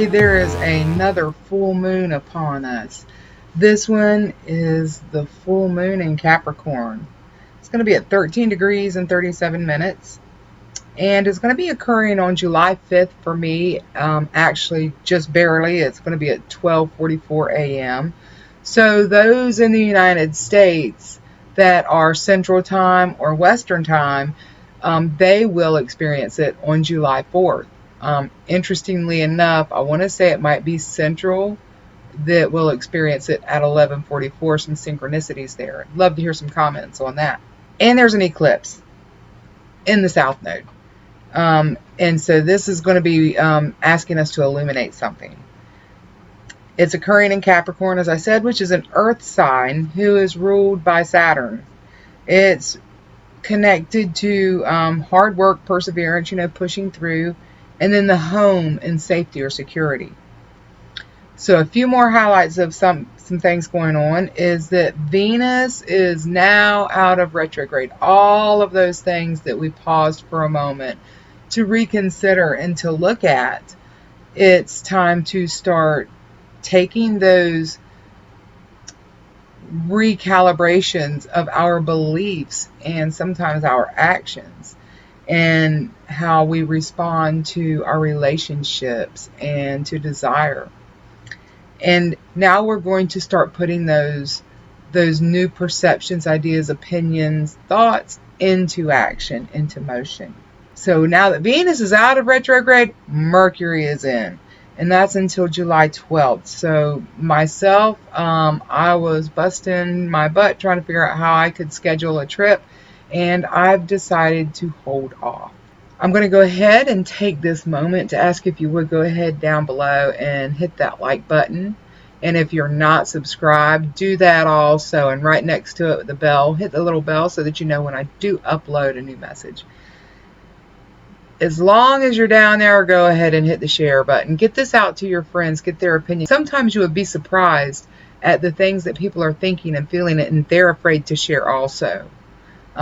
today there is another full moon upon us. This one is the full moon in Capricorn. It's going to be at 13 degrees and 37 minutes. And it's going to be occurring on July 5th for me. Actually, just barely. It's going to be at 12:44 a.m. So those in the United States that are Central Time or Western Time, they will experience it on July 4th. Interestingly enough, I want to say it might be Central that will experience it at 11:44. Some synchronicities there. I'd love to hear some comments on that. And there's an eclipse in the South Node. And so this is going to be asking us to illuminate something. It's occurring in Capricorn, as I said, which is an earth sign who is ruled by Saturn. It's connected to hard work, perseverance, pushing through, and then the home and safety or security. So a few more highlights of some things going on is that Venus is now out of retrograde. All of those things that we paused for a moment to reconsider and to look at, it's time to start taking those recalibrations of our beliefs and sometimes our actions and how we respond to our relationships and to desire. And now we're going to start putting those new perceptions, ideas, opinions, thoughts into action, into motion. So now that Venus is out of retrograde, Mercury is in. And that's until July 12th. So myself, I was busting my butt trying to figure out how I could schedule a trip. And I've decided to hold off. I'm going to go ahead and take this moment to ask if you would go ahead down below and hit that like button. And if you're not subscribed, do that also. And right next to it, the bell, hit the little bell so that you know when I do upload a new message. As long as you're down there, go ahead and hit the share button. Get this out to your friends. Get their opinion. Sometimes you would be surprised at the things that people are thinking and feeling, and they're afraid to share also.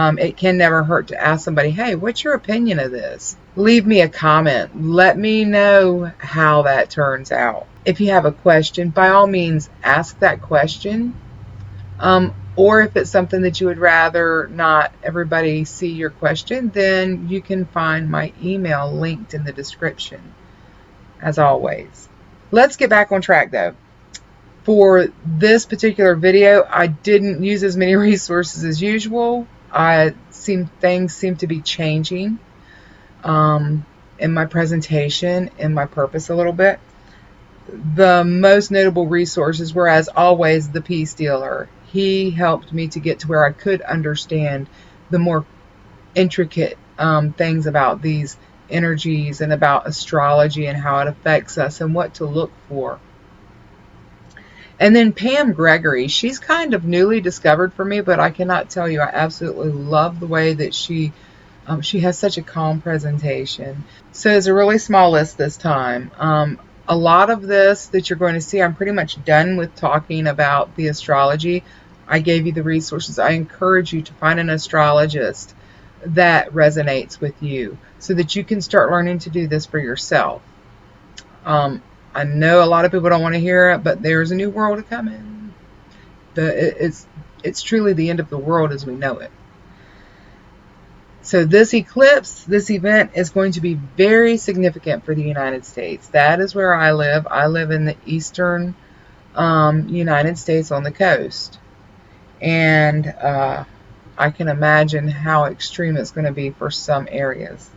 It can never hurt to ask somebody, hey, what's your opinion of this? Leave me a comment. Let me know how that turns out. If you have a question, by all means, ask that question. Or if it's something that you would rather not everybody see your question, then you can find my email linked in the description, as always. Let's get back on track, though. For this particular video, I didn't use as many resources as usual. Things seem to be changing in my presentation, in my purpose a little bit. The most notable resources were, as always, the Peace Dealer. He helped me to get to where I could understand the more intricate things about these energies and about astrology and how it affects us and what to look for. And then Pam Gregory, she's kind of newly discovered for me, but I cannot tell you, I absolutely love the way that she has such a calm presentation. So it's a really small list this time. A lot of this that you're going to see, I'm pretty much done with talking about the astrology. I gave you the resources. I encourage you to find an astrologist that resonates with you so that you can start learning to do this for yourself. I know a lot of people don't want to hear it, but there's a new world coming. It's truly the end of the world as we know it. So this eclipse, this event is going to be very significant for the United States. That is where I live. I live in the eastern United States on the coast. And I can imagine how extreme it's going to be for some areas.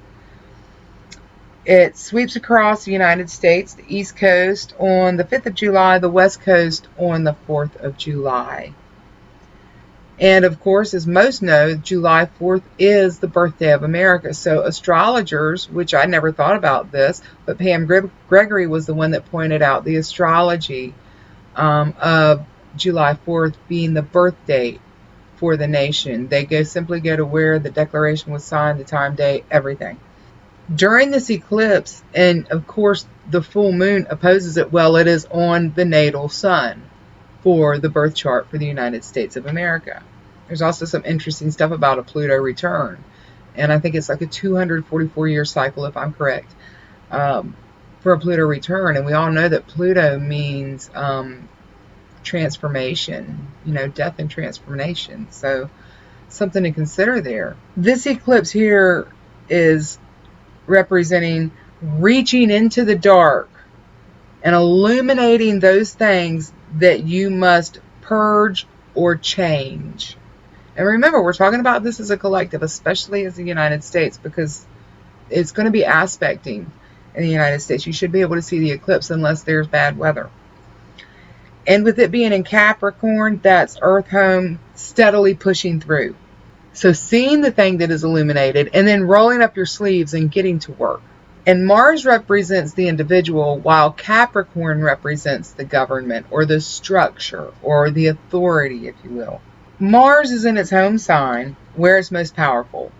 It sweeps across the United States, the East Coast on the 5th of July, the West Coast on the 4th of July. And of course, as most know, July 4th is the birthday of America. So astrologers, which I never thought about this, but Pam Gregory was the one that pointed out the astrology of July 4th being the birth date for the nation. They simply go to where the Declaration was signed, the time, date, everything. During this eclipse, and of course the full moon opposes it, well, it is on the natal sun for the birth chart for the United States of America. There's also some interesting stuff about a Pluto return. And I think it's like a 244-year cycle, if I'm correct. for a Pluto return. And we all know that Pluto means transformation, death and transformation. So something to consider there. This eclipse here is representing reaching into the dark and illuminating those things that you must purge or change. And remember, we're talking about this as a collective, especially as the United States, because it's going to be aspecting in the United States. You should be able to see the eclipse unless there's bad weather. And with it being in Capricorn, that's Earth home steadily pushing through. So seeing the thing that is illuminated and then rolling up your sleeves and getting to work. And Mars represents the individual, while Capricorn represents the government or the structure or the authority, if you will. Mars is in its home sign where it's most powerful.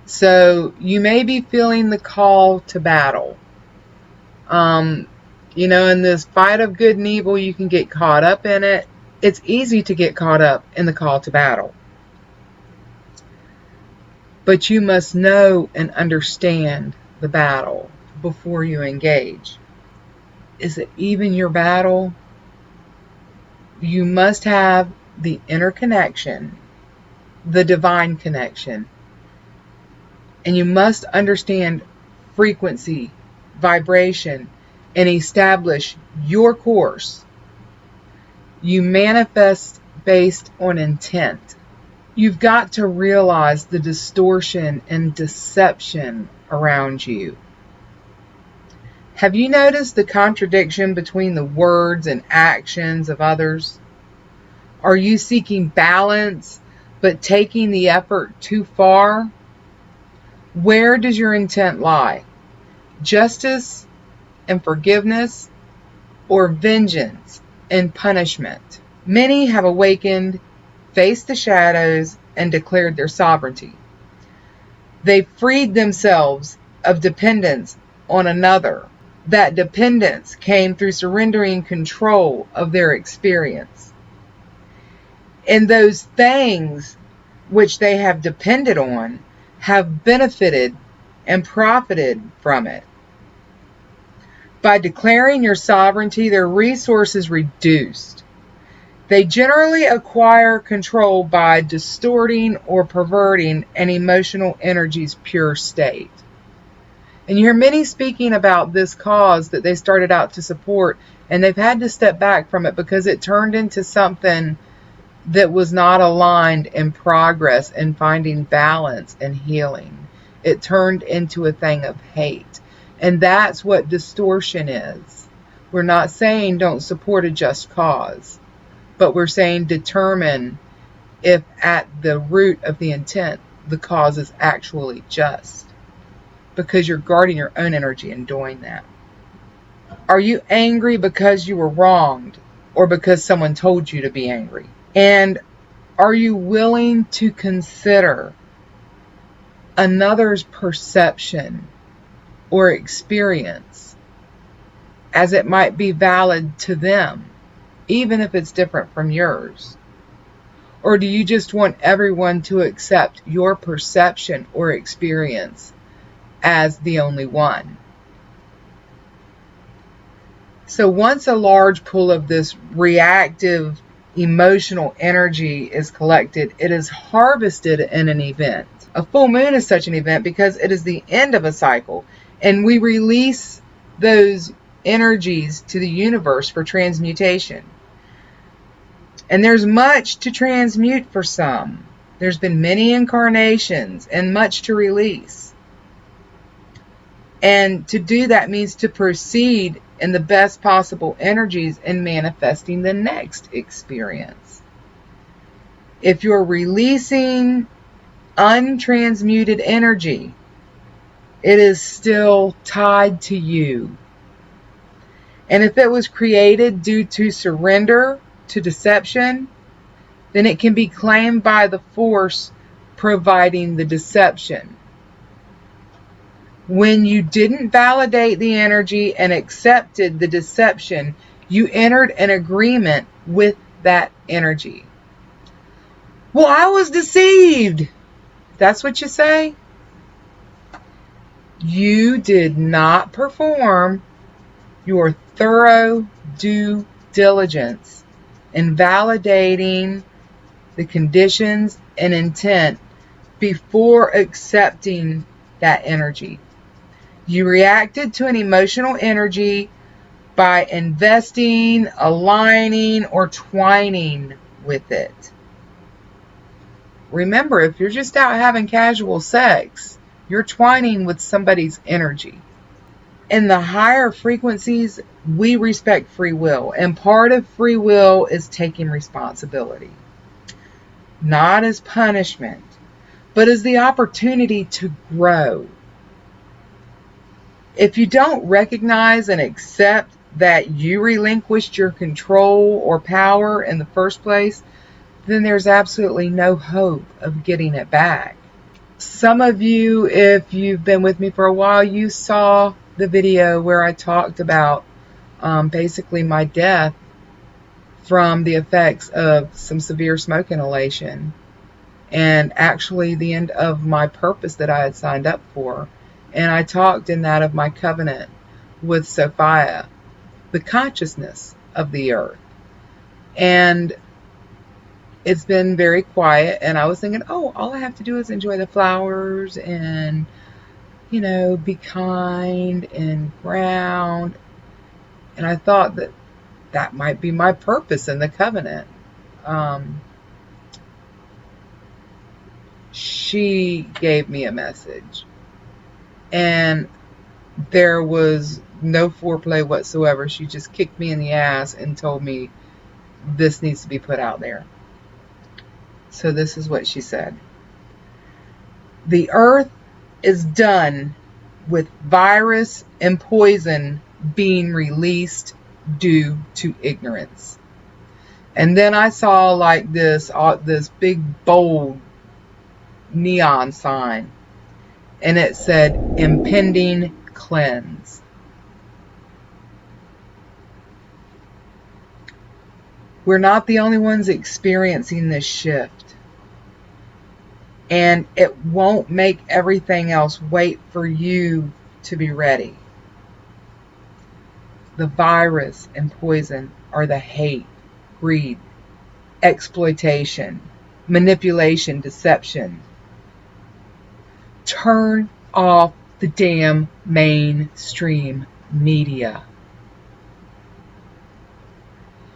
So you may be feeling the call to battle. In this fight of good and evil, you can get caught up in it. It's easy to get caught up in the call to battle. But you must know and understand the battle before you engage. Is it even your battle? You must have the inner connection, the divine connection, and you must understand frequency, vibration, and establish your course. You manifest based on intent. You've got to realize the distortion and deception around you. Have you noticed the contradiction between the words and actions of others? Are you seeking balance but taking the effort too far? Where does your intent lie? Justice and forgiveness, or vengeance and punishment? Many have awakened, faced the shadows, and declared their sovereignty. They freed themselves of dependence on another. That dependence came through surrendering control of their experience. And those things which they have depended on have benefited and profited from it. By declaring your sovereignty, their resources reduced. They generally acquire control by distorting or perverting an emotional energy's pure state. And you hear many speaking about this cause that they started out to support, and they've had to step back from it because it turned into something that was not aligned in progress and finding balance and healing. It turned into a thing of hate. And that's what distortion is. We're not saying don't support a just cause, but we're saying determine if at the root of the intent, the cause is actually just. Because you're guarding your own energy in doing that. Are you angry because you were wronged or because someone told you to be angry? And are you willing to consider another's perception or experience as it might be valid to them, even if it's different from yours? Or do you just want everyone to accept your perception or experience as the only one? So once a large pool of this reactive emotional energy is collected, it is harvested in an event. A full moon is such an event because it is the end of a cycle, and we release those energies to the universe for transmutation. And there's much to transmute for some. There's been many incarnations and much to release. And to do that means to proceed in the best possible energies in manifesting the next experience. If you're releasing untransmuted energy, it is still tied to you. And if it was created due to surrender to deception, then it can be claimed by the force providing the deception. When you didn't validate the energy and accepted the deception, you entered an agreement with that energy. Well, I was deceived. That's what you say? You did not perform your thorough due diligence in validating the conditions and intent before accepting that energy. You reacted to an emotional energy by investing, aligning, or twining with it. Remember, if you're just out having casual sex, you're twining with somebody's energy. In the higher frequencies, we respect free will, and part of free will is taking responsibility. Not as punishment, but as the opportunity to grow. If you don't recognize and accept that you relinquished your control or power in the first place, then there's absolutely no hope of getting it back. Some of you, if you've been with me for a while, you saw the video where I talked about basically my death from the effects of some severe smoke inhalation, and actually the end of my purpose that I had signed up for. And I talked in that of my covenant with Sofia, the consciousness of the earth. And it's been very quiet, and I was thinking, oh, all I have to do is enjoy the flowers and, be kind and ground. And I thought that that might be my purpose in the covenant. She gave me a message, and there was no foreplay whatsoever. She just kicked me in the ass and told me this needs to be put out there. So this is what she said. The earth is done with virus and poison being released due to ignorance. And then I saw like this big bold neon sign, and it said impending cleanse. We're not the only ones experiencing this shift, and it won't make everything else wait for you to be ready. The virus and poison are the hate, greed, exploitation, manipulation, deception. Turn off the damn mainstream media.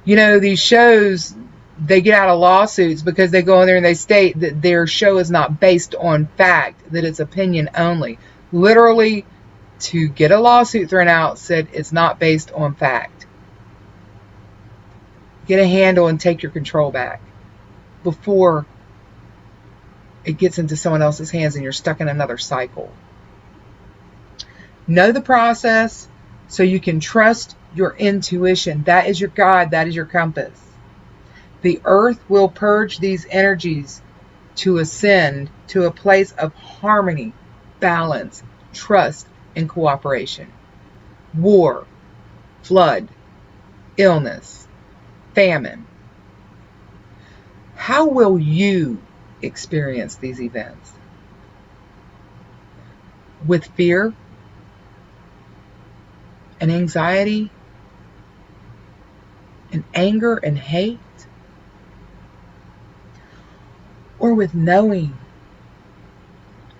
These shows, they get out of lawsuits because they go in there and they state that their show is not based on fact, that it's opinion only. Literally, to get a lawsuit thrown out, said it's not based on fact. Get a handle and take your control back before it gets into someone else's hands and you're stuck in another cycle. Know the process so you can trust your intuition. That is your guide. That is your compass. The earth will purge these energies to ascend to a place of harmony, balance, trust, and cooperation. War, flood, illness, famine. How will you experience these events? With fear and anxiety and anger and hate? Or with knowing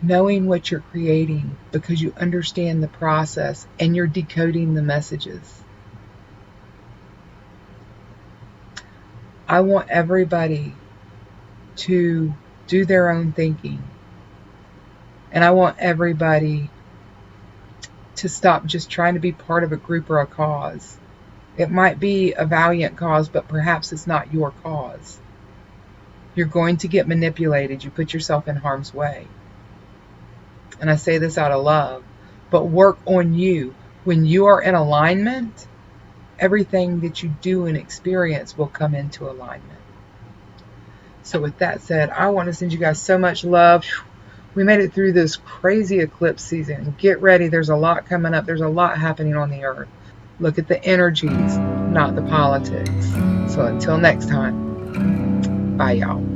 what you're creating because you understand the process and you're decoding the messages? I want everybody to do their own thinking. And I want everybody to stop just trying to be part of a group or a cause. It might be a valiant cause, but perhaps it's not your cause. You're going to get manipulated. You put yourself in harm's way. And I say this out of love, but work on you. When you are in alignment, everything that you do and experience will come into alignment. So with that said, I want to send you guys so much love. We made it through this crazy eclipse season. Get ready. There's a lot coming up. There's a lot happening on the earth. Look at the energies, not the politics. So until next time, bye y'all.